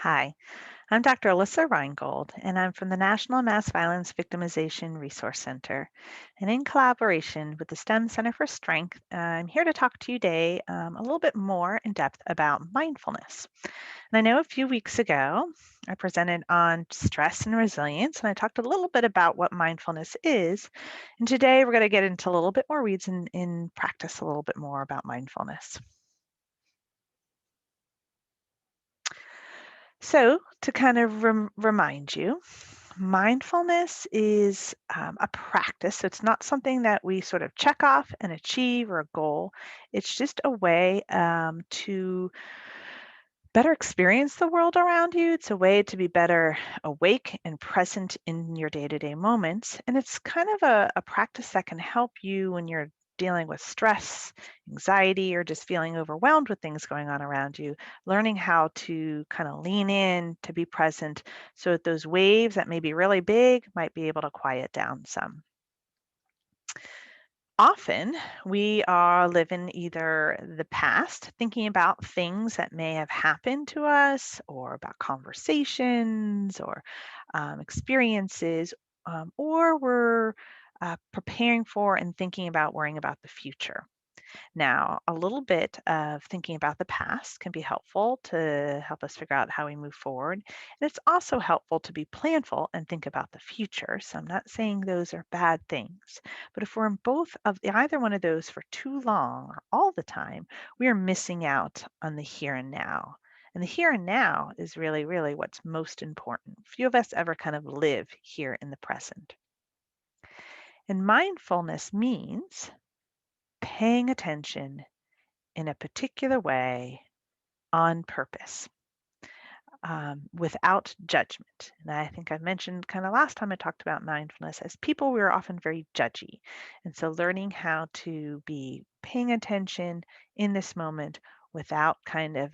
Hi, I'm Dr. Alyssa Reingold, and I'm from the National Mass Violence Victimization Resource Center. And in collaboration with the STEM Center for Strength, I'm here to talk to you today a little bit more in depth about mindfulness. And I know a few weeks ago, I presented on stress and resilience, and I talked a little bit about what mindfulness is. And today we're going to get into a little bit more weeds and in practice a little bit more about mindfulness. So, to kind of remind you, mindfulness is a practice. So it's not something that we sort of check off and achieve or a goal. It's just a way to better experience the world around you. It's a way to be better awake and present in your day to day moments. And it's kind of a practice that can help you when you're dealing with stress, anxiety, or just feeling overwhelmed with things going on around you, learning how to kind of lean in to be present so that those waves that may be really big might be able to quiet down some. Often we are living either the past, thinking about things that may have happened to us, or about conversations or experiences, or we're preparing for and thinking about worrying about the future. Now, a little bit of thinking about the past can be helpful to help us figure out how we move forward. And it's also helpful to be planful and think about the future. So I'm not saying those are bad things, but if we're in both of either one of those for too long or all the time, we are missing out on the here and now. And the here and now is really, really what's most important. Few of us ever kind of live here in the present. And mindfulness means paying attention in a particular way on purpose, without judgment. And I think I mentioned kind of last time I talked about mindfulness, as people, we are often very judgy. And so learning how to be paying attention in this moment without kind of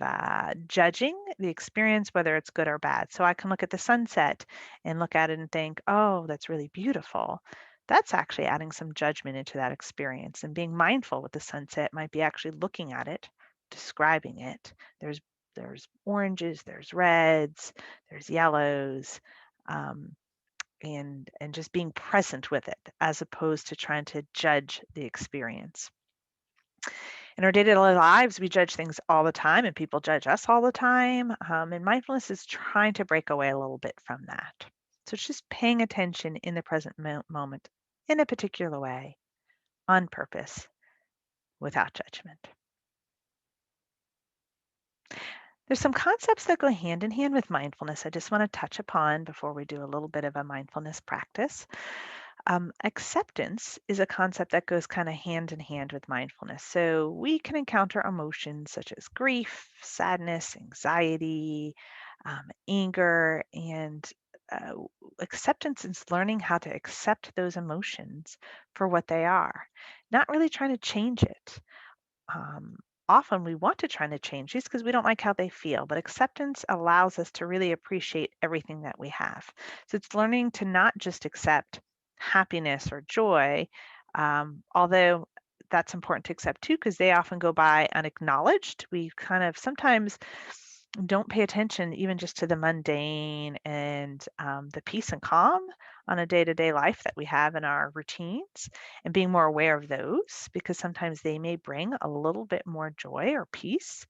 judging the experience, whether it's good or bad. So I can look at the sunset and look at it and think, oh, that's really beautiful. That's actually adding some judgment into that experience. And being mindful with the sunset might be actually looking at it, describing it. There's oranges, there's reds, there's yellows, um, and just being present with it as opposed to trying to judge the experience. In our day-to-day lives, we judge things all the time, and people judge us all the time. And mindfulness is trying to break away a little bit from that. So it's just paying attention in the present moment in a particular way, on purpose, without judgment. There's some concepts that go hand in hand with mindfulness I just want to touch upon before we do a little bit of a mindfulness practice. Acceptance is a concept that goes kind of hand in hand with mindfulness. So we can encounter emotions such as grief, sadness, anxiety, anger, and uh, acceptance is learning how to accept those emotions for what they are, not really trying to change it. um, Often we want to try to change these because we don't like how they feel, but acceptance allows us to really appreciate everything that we have. So it's learning to not just accept happiness or joy, although that's important to accept too, because they often go by unacknowledged. We kind of sometimes don't pay attention even just to the mundane and the peace and calm on a day-to-day life that we have in our routines, and being more aware of those because sometimes they may bring a little bit more joy or peace,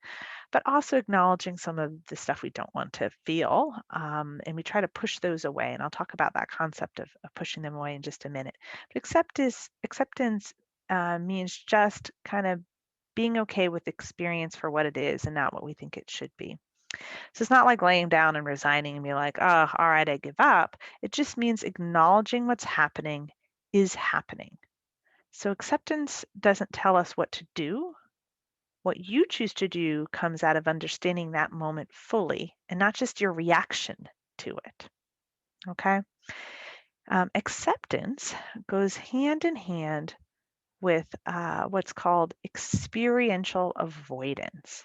but also acknowledging some of the stuff we don't want to feel, and we try to push those away, and I'll talk about that concept of pushing them away in just a minute. But acceptance means just kind of being okay with experience for what it is and not what we think it should be. So it's not like laying down and resigning and be like, oh, all right, I give up. It just means acknowledging what's happening is happening. So acceptance doesn't tell us what to do. What you choose to do comes out of understanding that moment fully and not just your reaction to it. Okay. Acceptance goes hand in hand with what's called experiential avoidance.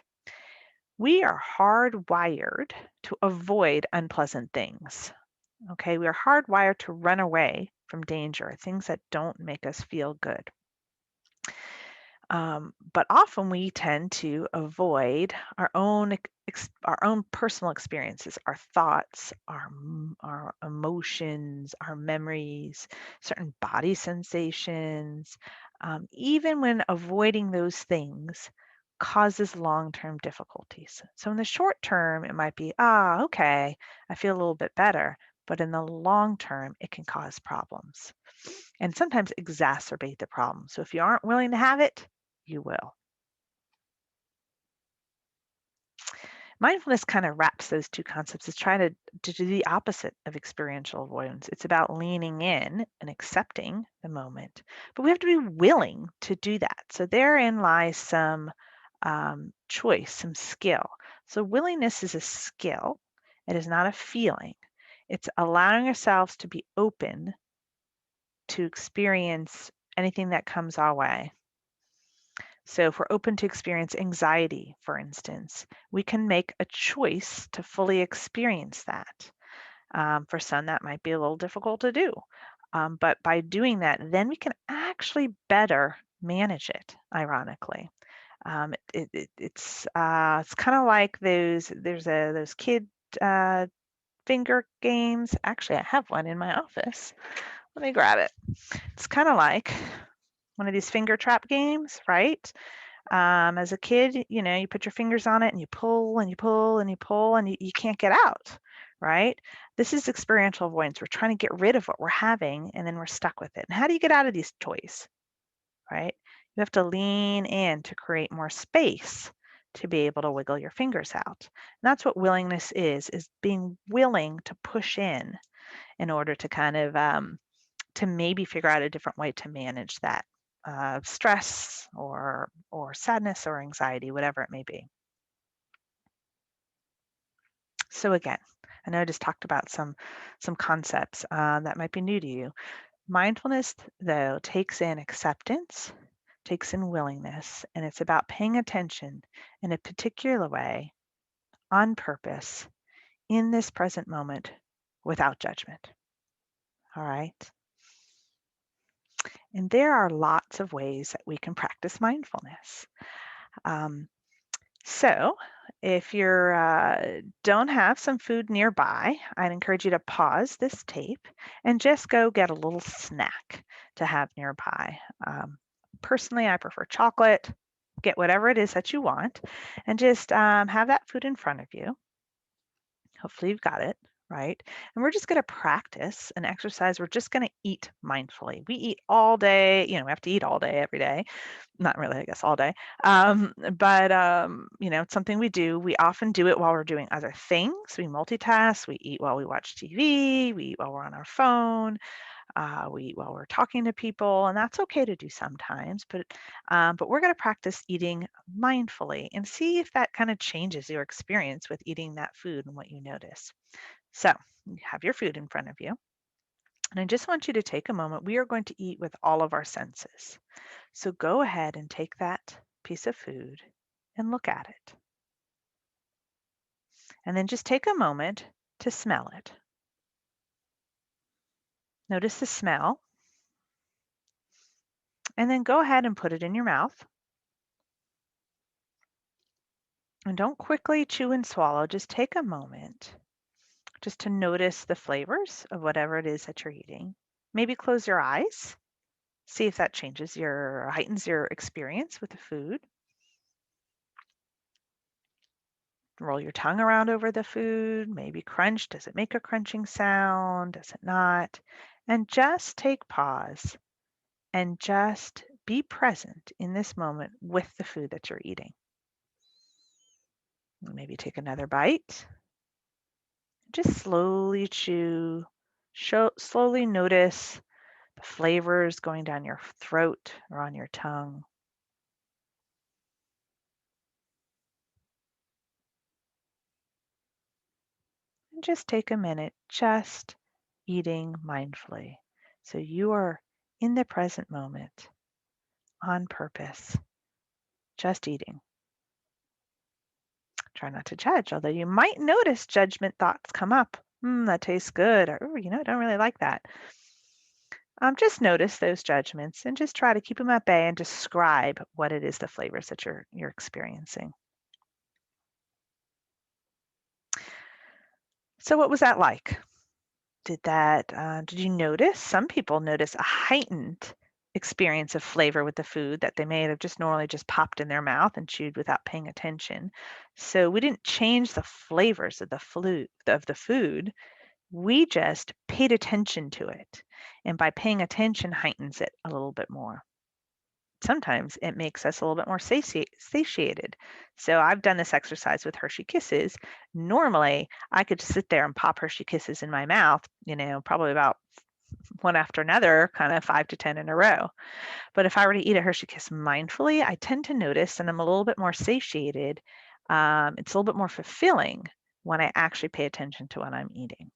We are hardwired to avoid unpleasant things. Okay, we are hardwired to run away from danger, things that don't make us feel good. But often we tend to avoid our own personal experiences, our thoughts, our emotions, our memories, certain body sensations, even when avoiding those things causes long-term difficulties. So in the short term, it might be, okay, I feel a little bit better, but in the long term, it can cause problems and sometimes exacerbate the problem. So if you aren't willing to have it, you will. Mindfulness kind of wraps those two concepts. It's trying to do the opposite of experiential avoidance. It's about leaning in and accepting the moment, but we have to be willing to do that. So therein lies some choice, some skill. So willingness is a skill. It is not a feeling. It's allowing ourselves to be open to experience anything that comes our way. So if we're open to experience anxiety, for instance, we can make a choice to fully experience that. For some, that might be a little difficult to do. But by doing that, then we can actually better manage it, ironically. It's kind of like those kid uh, finger games. Actually, I have one in my office. Let me grab it. It's kind of like one of these finger trap games, right? As a kid, you put your fingers on it and you pull and you pull and you pull and you can't get out, right? This is experiential avoidance. We're trying to get rid of what we're having and then we're stuck with it. And how do you get out of these toys, right? You have to lean in to create more space to be able to wiggle your fingers out. And that's what willingness is being willing to push in order to kind of to maybe figure out a different way to manage that stress or sadness or anxiety, whatever it may be. So again, I know I just talked about some concepts that might be new to you. Mindfulness, though, takes in acceptance, takes in willingness, and it's about paying attention in a particular way, on purpose, in this present moment, without judgment. All right. And there are lots of ways that we can practice mindfulness. Um, So, if you don't have some food nearby, I'd encourage you to pause this tape and just go get a little snack to have nearby. Personally, I prefer chocolate. Get whatever it is that you want and just have that food in front of you. Hopefully, you've got it, right? And we're just going to practice an exercise. We're just going to eat mindfully. We eat all day. We have to eat all day, every day. Not really, I guess, all day. But it's something we do. We often do it while we're doing other things. We multitask. We eat while we watch TV. We eat while we're on our phone. We eat while we're talking to people, and that's okay to do sometimes. But we're going to practice eating mindfully and see if that kind of changes your experience with eating that food and what you notice. So you have your food in front of you, and I just want you to take a moment. We are going to eat with all of our senses. So go ahead and take that piece of food and look at it. And then just take a moment to smell it. Notice the smell. And then go ahead and put it in your mouth. And don't quickly chew and swallow. Just take a moment just to notice the flavors of whatever it is that you're eating. Maybe close your eyes. See if that heightens your experience with the food. Roll your tongue around over the food, maybe crunch. Does it make a crunching sound? Does it not? And just take pause and just be present in this moment with the food that you're eating. Maybe take another bite. Just slowly chew. Slowly notice the flavors going down your throat or on your tongue. And just take a minute just eating mindfully. So you are in the present moment on purpose, just eating. Try not to judge, although you might notice judgment thoughts come up. That tastes good, or I don't really like that. Just notice those judgments and just try to keep them at bay and describe what it is, the flavors that you're experiencing. So what was that like? Did you notice? Some people notice a heightened experience of flavor with the food that they may have just normally just popped in their mouth and chewed without paying attention. So we didn't change the flavors of the food. We just paid attention to it. And by paying attention heightens it a little bit more. Sometimes it makes us a little bit more satiated. So I've done this exercise with Hershey Kisses. Normally, I could just sit there and pop Hershey Kisses in my mouth, probably about one after another, kind of 5 to 10 in a row. But if I were to eat a Hershey Kiss mindfully, I tend to notice and I'm a little bit more satiated. It's a little bit more fulfilling when I actually pay attention to what I'm eating.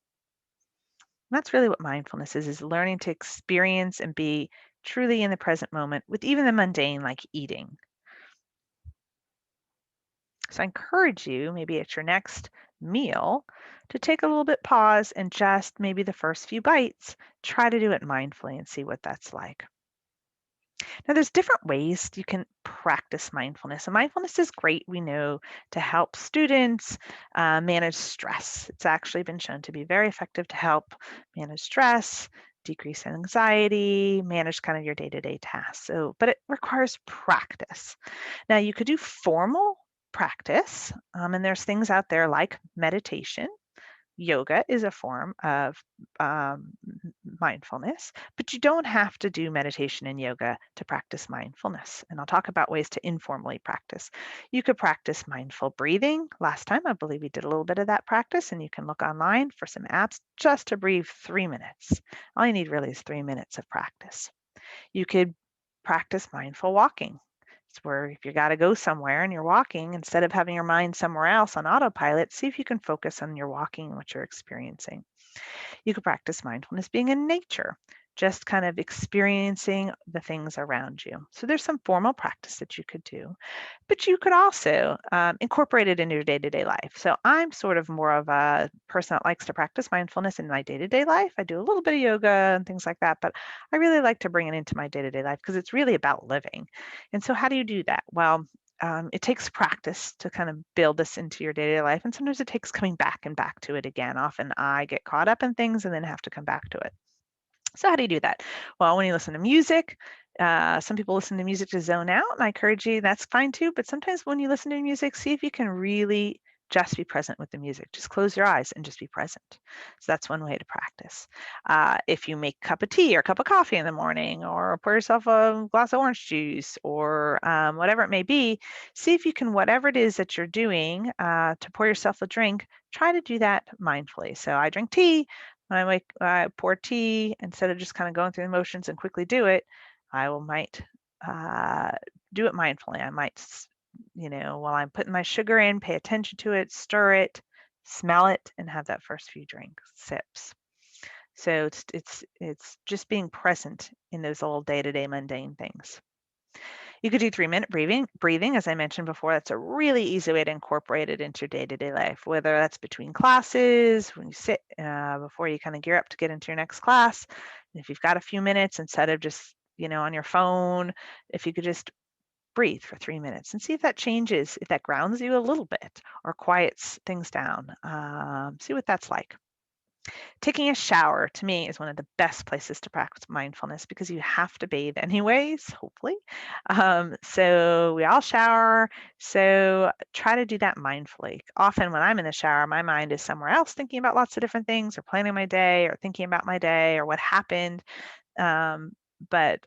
That's really what mindfulness is learning to experience and be truly in the present moment with even the mundane like eating. So I encourage you, maybe at your next meal, to take a little bit pause and just maybe the first few bites, try to do it mindfully and see what that's like. Now, there's different ways you can practice mindfulness. And mindfulness is great, we know, to help students manage stress. It's actually been shown to be very effective to help manage stress, decrease anxiety, manage kind of your day-to-day tasks. So, but it requires practice. Now, you could do formal practice, and there's things out there like meditation. Yoga is a form of mindfulness, but you don't have to do meditation and yoga to practice mindfulness. And I'll talk about ways to informally practice. You could practice mindful breathing. Last time, I believe we did a little bit of that practice, and you can look online for some apps just to breathe 3 minutes. All you need really is 3 minutes of practice. You could practice mindful walking. It's where if you got to go somewhere and you're walking, instead of having your mind somewhere else on autopilot, see if you can focus on your walking and what you're experiencing. You could practice mindfulness being in nature, just kind of experiencing the things around you. So there's some formal practice that you could do, but you could also incorporate it into your day-to-day life. So I'm sort of more of a person that likes to practice mindfulness in my day-to-day life. I do a little bit of yoga and things like that, but I really like to bring it into my day-to-day life because it's really about living. And so how do you do that? Well, it takes practice to kind of build this into your day-to-day life. And sometimes it takes coming back and back to it again. Often I get caught up in things and then have to come back to it. So how do you do that? Well, when you listen to music, some people listen to music to zone out, and I encourage you, that's fine too. But sometimes when you listen to music, see if you can really just be present with the music. Just close your eyes and just be present. So that's one way to practice. If you make a cup of tea or a cup of coffee in the morning, or pour yourself a glass of orange juice, or whatever it may be, see if you can, whatever it is that you're doing to pour yourself a drink, try to do that mindfully. So I drink tea. When I pour tea, instead of just kind of going through the motions and quickly do it, might uh, do it mindfully. I might, while I'm putting my sugar in, pay attention to it, stir it, smell it, and have that first few drink sips. So it's just being present in those little day-to-day mundane things. You could do 3-minute breathing, as I mentioned before. That's a really easy way to incorporate it into your day-to-day life, whether that's between classes, when you sit before you kind of gear up to get into your next class. And if you've got a few minutes, instead of just, on your phone, if you could just breathe for 3 minutes and see if that changes, if that grounds you a little bit or quiets things down. See what that's like. Taking a shower to me is one of the best places to practice mindfulness because you have to bathe anyways, hopefully. So we all shower. So try to do that mindfully. Often when I'm in the shower, my mind is somewhere else thinking about lots of different things or planning my day or thinking about my day or what happened. Um, but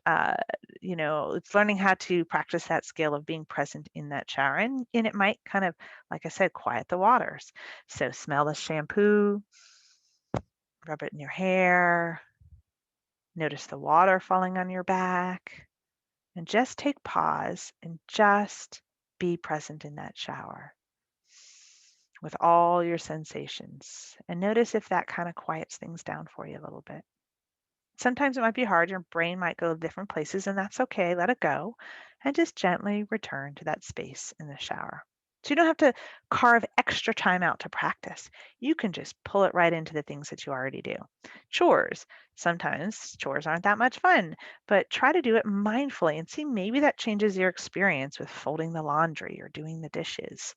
it's learning how to practice that skill of being present in that shower. And it might kind of, like I said, quiet the waters. So smell the shampoo, rub it in your hair, notice the water falling on your back, and just take pause and just be present in that shower with all your sensations. And notice if that kind of quiets things down for you a little bit. Sometimes it might be hard. Your brain might go different places, and that's okay. Let it go. And just gently return to that space in the shower. So you don't have to carve extra time out to practice. You can just pull it right into the things that you already do. Chores. Sometimes chores aren't that much fun, but try to do it mindfully and see maybe that changes your experience with folding the laundry or doing the dishes,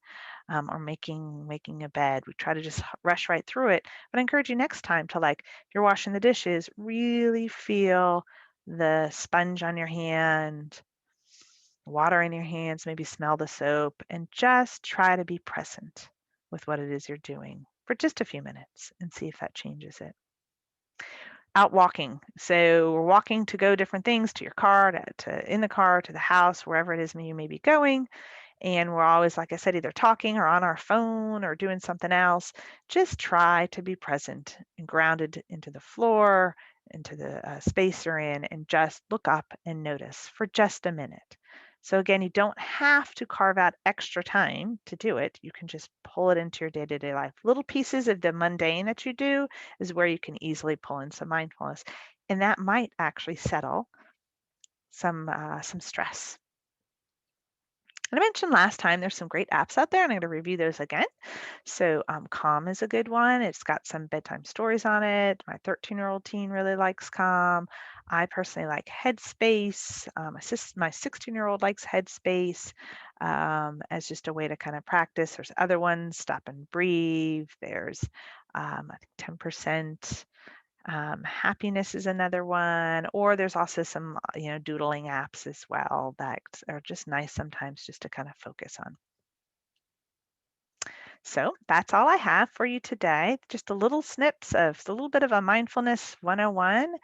or making a bed. We try to just rush right through it. But I encourage you next time to, like, if you're washing the dishes, really feel the sponge on your hand, water in your hands, maybe smell the soap, and just try to be present with what it is you're doing for just a few minutes and see if that changes it. Out walking. So we're walking to go different things, to your car, to in the car, to the house, wherever it is you may be going. And we're always, like I said, either talking or on our phone or doing something else. Just try to be present and grounded into the floor, into the space you're in, and just look up and notice for just a minute. So, again, you don't have to carve out extra time to do it. You can just pull it into your day to day life. Little pieces of the mundane that you do is where you can easily pull in some mindfulness. And that might actually settle some stress. And I mentioned last time there's some great apps out there, and I'm going to review those again. So, Calm is a good one. It's got some bedtime stories on it. My 13-year-old teen really likes Calm. I personally like Headspace. My 16-year-old likes Headspace as just a way to kind of practice. There's other ones, Stop and Breathe. There's, I think, 10%. Happiness is another one, or there's also some, doodling apps as well that are just nice sometimes just to kind of focus on. So that's all I have for you today. Just a little snips of a little bit of a mindfulness 101.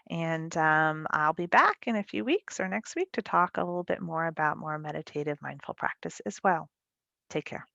And I'll be back in a few weeks or next week to talk a little bit more about more meditative mindful practice as well. Take care.